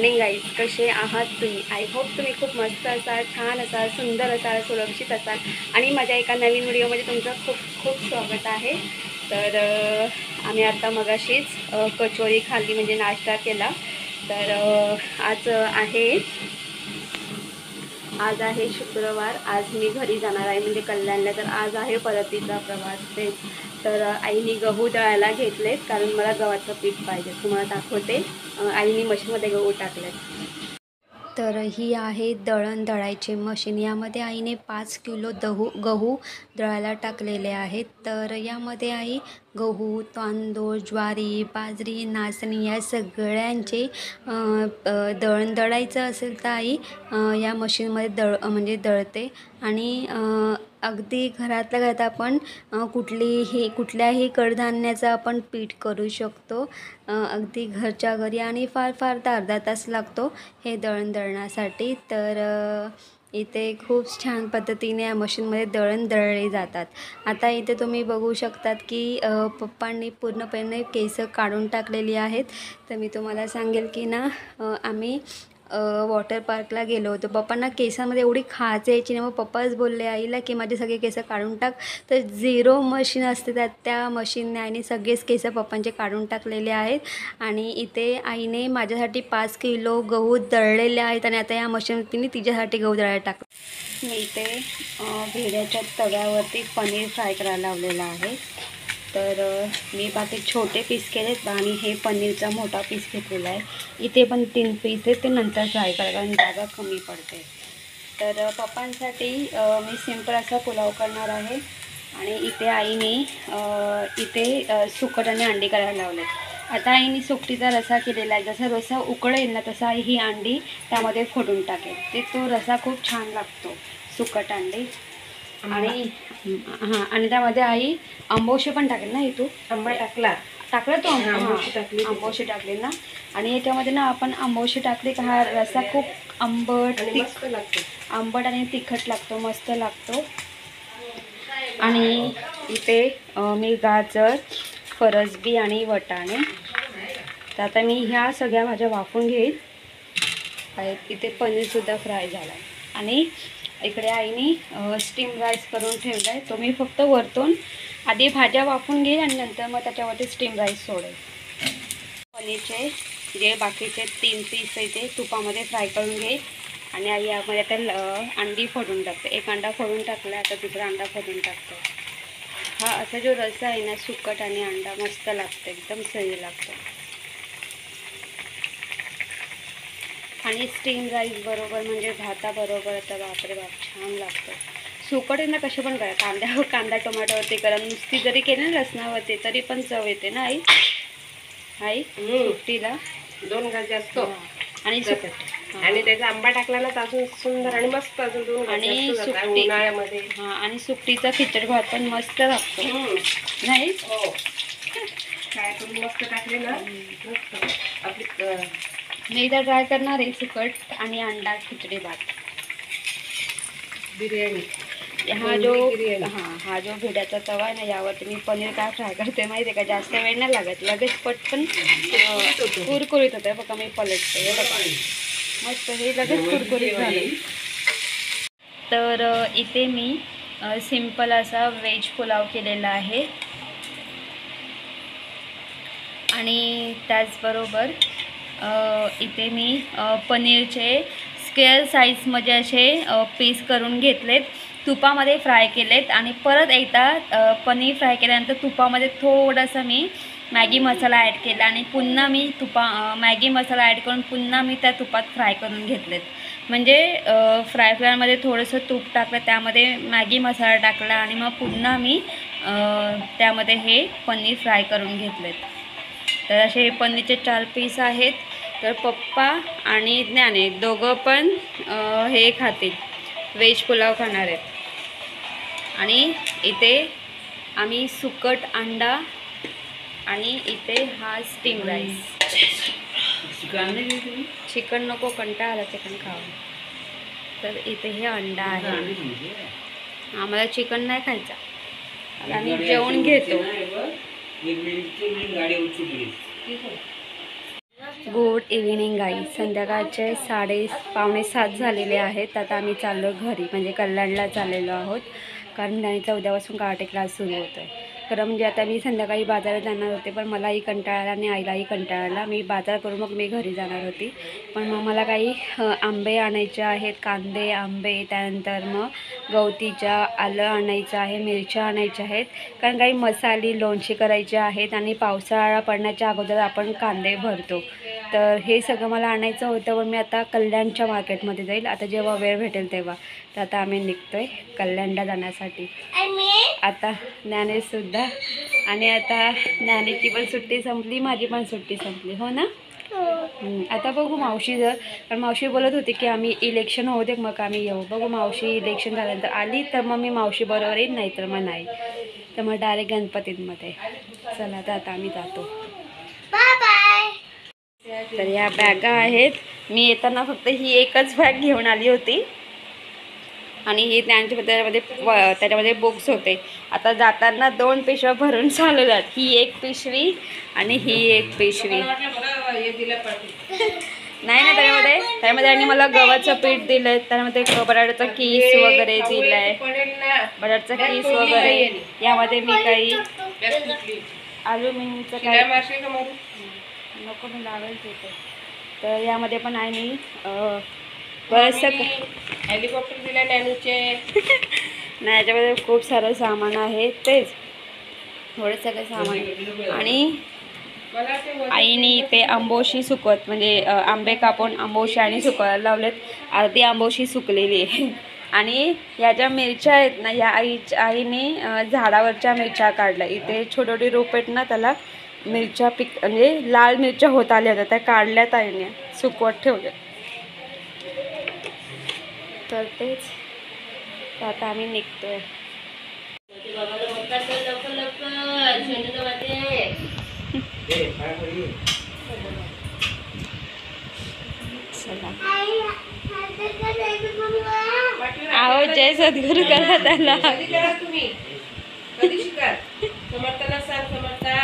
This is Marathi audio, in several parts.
मॉर्निंग गाईज, कसे आहात तुम्ही? आय होप तुम्ही खूप मस्त असाल, छान असाल, सुंदर असाल, सुरक्षित असाल आणि माझ्या एका नवीन व्हिडिओमध्ये तुमचं खूप खूप स्वागत आहे. तर आम्ही आता मगाशीच कचोरी खाल्ली, म्हणजे नाश्ता केला. तर आज आहे शुक्रवार. आज मी घरी जाणार आहे, म्हणजे कल्याणला. तर आज आहे परतीचा प्रवास ते. तर आईने गहू दळायला घेतलेत, कारण मला गव्हाचं पीठ पाहिजे. तुम्हाला दाखवते. आईने मशीनमध्ये गहू टाकलेत. तर ही आहे दळण दळायची मशीन. यामध्ये आईने 5 किलो गहू दळायला टाकलेले आहेत. तर यामध्ये आई गहू, तांदूळ, ज्वारी, बाजरी, नाचणी या सगळ्यांचे दळण दळायचं असेल तर आई या मशीनमध्ये म्हणजे दळते. आणि अगदी घरातल्या घरात आपण कुठल्याही कडधान्याचं आपण पीठ करू शकतो. अगदी घरच्या घरी. आणि फार फार तर अर्धा तास लागतो हे दळण दळण्यासाठी. तर इथे खूप छान पद्धतीने या मशीनमध्ये दळण दळले जातात. आता इथे तुम्ही बघू शकतात की पप्पांनी पूर्णपणे केस काढून टाकलेली आहेत. तर मी तुम्हाला सांगेल की ना, आम्ही वॉटर पार्कला गेलो होतो. पप्पांना केसांमध्ये एवढी खाज यायची ना, मग पप्पाच बोलले आईला की माझे सगळे केस काढून टाक. तर 0 मशीन असते, त्या मशीनने आईने सगळेच केस पप्पांचे काढून टाकलेले आहेत. आणि इथे आईने माझ्यासाठी 5 किलो गहू दळलेले आहेत, आणि आता या मशीनने तिने तिच्यासाठी गहू दळायला टाकलं. मी इथे भेड्याच्या तव्यावरती पनीर फ्राय करायला लावलेलं आहे. तर मी बाकी छोटे पीस केलेत आणि हे पनीरचा मोठा पीस घेतलेला आहे. इथे पण 3 पीस आहेत, ते नंतर फ्राय करा, कारण जागा कमी पडते. तर पप्पांसाठी मी सिंपल असा पुलाव करणार आहे. आणि इथे आईने इथे सुकट आणि अंडी करायला लावले. आता आईने सुकटीचा रसा केलेला आहे. जसा रसा उकळेल ना, तसा ही अंडी त्यामध्ये फोडून टाकेल. ते तो रसा खूप छान लागतो, सुकट अंडी. आणि आणि त्यामध्ये आई आंबोशी पण टाकेल ना. इथून आंबा टाकला तो आंबोशी टाकली ना. आणि याच्यामध्ये ना आपण आंबोशी टाकली का हा रसा खूप आंबट आणि तिखट लागतो, मस्त लागतो. आणि इथे मी गाजर, फरसबी आणि वटाणे. तर आता मी ह्या सगळ्या भाज्या वाफून घेईल. इथे पनीरसुद्धा फ्राय झाला आहे. आणि इकडे आईने स्टीम राईस करून ठेवला आहे. तो मी फक्त वरतून आधी भाज्या वाफून घेईल आणि नंतर मग त्याच्यावरती स्टीम राईस सोडेल. पनीरचे जे बाकीचे 3 पीस आहे ते तुपामध्ये फ्राय करून घेईल. आणि आई यामध्ये आता अंडी फोडून टाकते. एक अंडा फोडून टाकला, आता दुसरा अंडा फोडून टाकतो. हा असा जो रस्सा आहे ना, सुकट आणि अंडा, मस्त लागतं, एकदम सही लागतं. आणि स्टीम राईस बरोबर, म्हणजे भाताबरोबर, तर बापरे बाप, छान लागतं. सुकट ना कशी पण करा, कांदा टोमॅटोवरती करा, नुसती जरी केली ना लसणावरती तरी पण चव येते ना आई सुकटीला. 2 गाजी असतो आणि आणि त्याचा आंबा टाकला ना, अजून सुंदर आणि मस्त अजून 2 आणि सुकटी उन्हाळ्यामध्ये. आणि सुकटीचा खिचडी भात पण मस्त लागतो नाही. काय तुम्ही मस्त टाकले ना, आपली मी एकदा ट्राय करणार आहे सुकट आणि अंडा खिचडी भात बिर्याणी. हा जो भेड्याचा तवा आहे ना, यावरती मी पनीर काय फ्राय करते माहिती आहे का? जास्त वेळ नाही लागत, लगेच पटकन कुरकुरीत होतं. बघा मी पलटते, हे बघा मस्त, हे लगेच कुरकुरीत झाले. तर इथे मी सिंपल असा व्हेज पुलाव केलेला आहे. आणि त्याचबरोबर इथे मी पनीरचे स्क्वेअर साईजमध्ये असे पीस करून घेतलेत, तुपामध्ये फ्राय केलेत. आणि परत एकदा पनीर फ्राय केल्यानंतर तुपामध्ये थोडासा मी मॅगी मसाला ॲड केला. आणि पुन्हा मी मॅगी मसाला ॲड करून पुन्हा मी त्या तुपात फ्राय करून घेतलेत. म्हणजे फ्रायमध्ये थोडंसं तूप टाकलं, त्यामध्ये मॅगी मसाला टाकला, आणि मग पुन्हा मी त्यामध्ये हे पनीर फ्राय करून घेतलेत. तर असे पनीरचे 4 पीस आहेत. तर पप्पा आणि ज्ञाने दोघं पण हे खातील, व्हेज पुलाव खाणार आहेत. आणि इथे आम्ही सुकट अंडा, आणि इथे हा स्टीम राईस. चिकन नको, कंटाळा आला चिकन खावं. तर इथे हे अंडा आहे. आम्हाला चिकन नाही खायचं, आम्ही जेवण घेतो. Good evening guys. संध्याकाळचे 6:45 झालेले आहेत. आता आम्ही चाललो घरी, म्हणजे कल्याणला चाललेलो आहोत, कारण त्यांचा उद्यापासून कराटे क्लास सुरू होतो आहे. खरं म्हणजे आता मी संध्याकाळी बाजारात जाणार होते, पण मलाही कंटाळा आणि आईलाही कंटाळाला. मी बाजार करून मग मी घरी जाणार होती, पण मग मला काही आंबे आणायचे आहेत, कांदे, आंबे, त्यानंतर मग गवतीच्या आलं आणायचं आहे, मिरच्या आणायच्या आहेत, कारण काही मसाले लोणचे करायचे आहेत आणि पावसाळा पडण्याच्या अगोदर आपण कांदे भरतो. तर हे सगळं मला आणायचं होतं, पण मी आता कल्याणच्या मार्केटमध्ये जाईल आता जेव्हा वेळ भेटेल तेव्हा. तर आता आम्ही निघतोय कल्याणला जाण्यासाठी. आता ज्ञानेशसुद्धा, आणि आता ज्ञानेची पण सुट्टी संपली, माझी पण सुट्टी संपली, हो ना. आता बघू मावशी जर, कारण मावशी बोलत होती की आम्ही इलेक्शन होऊ दे मग आम्ही येऊ. बघू मावशी इलेक्शन झाल्यानंतर आली तर मग मी मावशी बरोबर येईल, नाही तर मग नाही, तर मग डायरेक्ट गणपतींमध्ये. चला तर आता आम्ही जातो. तर या बॅगा आहेत. मी येताना फक्त ही एकच बॅग घेऊन आली होती, आणि ही त्याच्यामध्ये बुक्स होते. आता जाताना 2 पिशव्या भरून चालवल्या, ही एक पिशवी आणि ही एक पिशवी. नाही ना, त्यामध्ये आणि मला गव्हाचं पीठ दिलंय, त्यामध्ये बटाट्याचा कीस वगैरे दिलाय, बटाट्याचा कीस वगैरे. यामध्ये मी काही अल्युमिनियमचं काय नको, मी लावेल तिथे. तर यामध्ये पण आहे मी बरंचसं हेलिकॉप्टर दिला नॅनूचे. नाही, याच्यामध्ये खूप सारं सामान आहे, तेच थोडं सगळं सामान. आणि आईने इथे आंबोशी सुकवत, म्हणजे आंबे कापून आंबोशी आणि सुकवायला लावलेत. अर्धी आंबोशी सुकलेली आहे. आणि या ज्या मिरच्या आहेत ना, या आईने झाडावरच्या मिरच्या काढल्या. इथे छोटे छोटे रोप आहेत ना, त्याला मिरच्या म्हणजे लाल मिरच्या होत आल्या होत्या, त्या काढल्यात आईने, सुकवत ठेवल्या. तर तेच, तर आता आम्ही निघतोय. आहो, जय सद्गुरू करा त्याला. तुम्ही कधी शिकाल? समर्थाला सांग, समर्था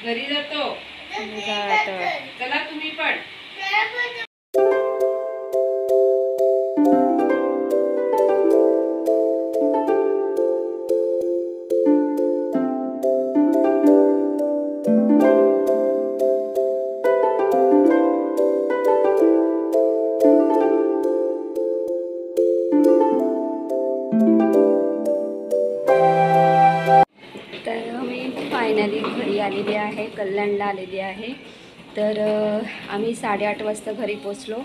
घरी जातो. चला तुम्ही पण. फायनली घरी आलेली आहे, कल्याणला आलेली आहे. तर आम्ही 8:30 वाजता घरी पोचलो.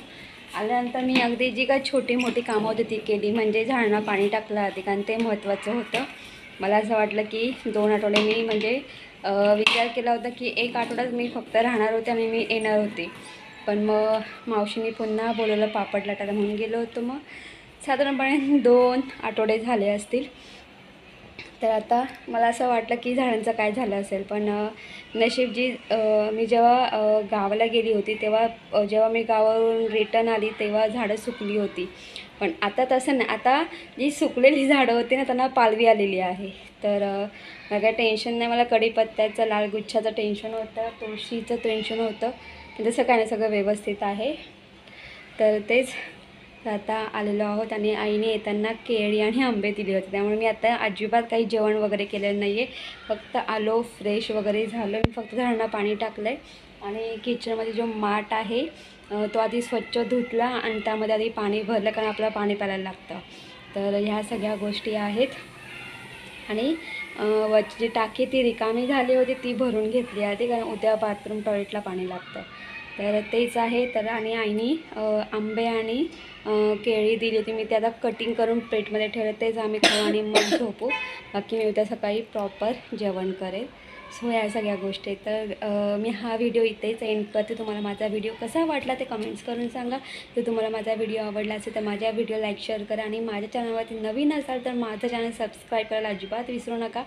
आल्यानंतर मी अगदी जी काय छोटी मोठी कामं होती ती केली, म्हणजे झाडांना पाणी टाकलं आधी, कारण ते महत्त्वाचं होतं. मला असं वाटलं की 2 आठवडे मी म्हणजे विचार केला होता की 1 आठवड्यात मी फक्त राहणार होते आणि मी येणार होते, पण मग मावशीने पुन्हा बोलवलं पापड लाटायला म्हणून गेलो होतो. मग साधारणपणे 2 आठवडे झाले असतील. तर आता मला असं वाटलं की झाडांचं काय झालं असेल, पण नशीब जी मी जेव्हा गावाला गेली होती तेव्हा जेव्हा मी गावावरून रिटर्न आली तेव्हा झाडं सुकली होती. पण आता तसं नाही, आता जी सुकलेली झाडं होती ना त्यांना पालवी आलेली आहे. तर मला काही टेन्शन नाही. मला कढीपत्त्याचं, लाल गुच्छाचं टेन्शन होतं, तुळशीचं टेन्शन होतं, तसं काय नाही, सगळं व्यवस्थित आहे. तर तेच आता आलेलो आहोत. आणि आईने येताना केळी आणि आंबे दिले होते, त्यामुळे मी आता अजिबात काही जेवण वगैरे केलेलं नाही आहे. फक्त आलो, फ्रेश वगैरे झालं, मी फक्त झाडांना पाणी टाकलं आहे. आणि किचनमध्ये जो माठ आहे तो आधी स्वच्छ धुतला आणि त्यामध्ये आधी पाणी भरलं, कारण आपल्याला पाणी प्यायला लागतं. तर ह्या सगळ्या गोष्टी आहेत. आणि वरची जी टाकी ती रिकामी झाली होती ती भरून घेतली आधी, कारण उद्या बाथरूम टॉयलेटला पाणी लागतं. तर तेच आहे. तर आणि आईने आंबे आणि केळी दिली होती, मी ते आता कटिंग करून प्लेटमध्ये ठेवले, तेच आम्ही खाऊ आणि मग झोपू. बाकी मी उद्या सकाळी प्रॉपर जेवण करेल. सो या सगळ्या गोष्टी. तर मी हा व्हिडिओ इथेच एंड करते. तुम्हाला माझा व्हिडिओ कसा वाटला ते कमेंट्स करून सांगा. जर तुम्हाला माझा व्हिडिओ आवडला असेल तर माझ्या व्हिडिओ लाईक, शेअर करा, आणि माझ्या चॅनलवरती नवीन असाल तर माझं चॅनल सबस्क्राईब करायला अजिबात विसरू नका.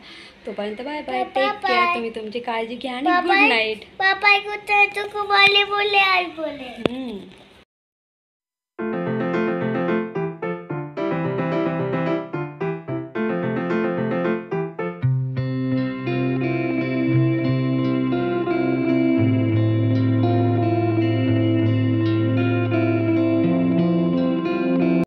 तोपर्यंत बाय बाय, टेक केअर. तुम्ही तुमची काळजी घ्या आणि गुड नाईट.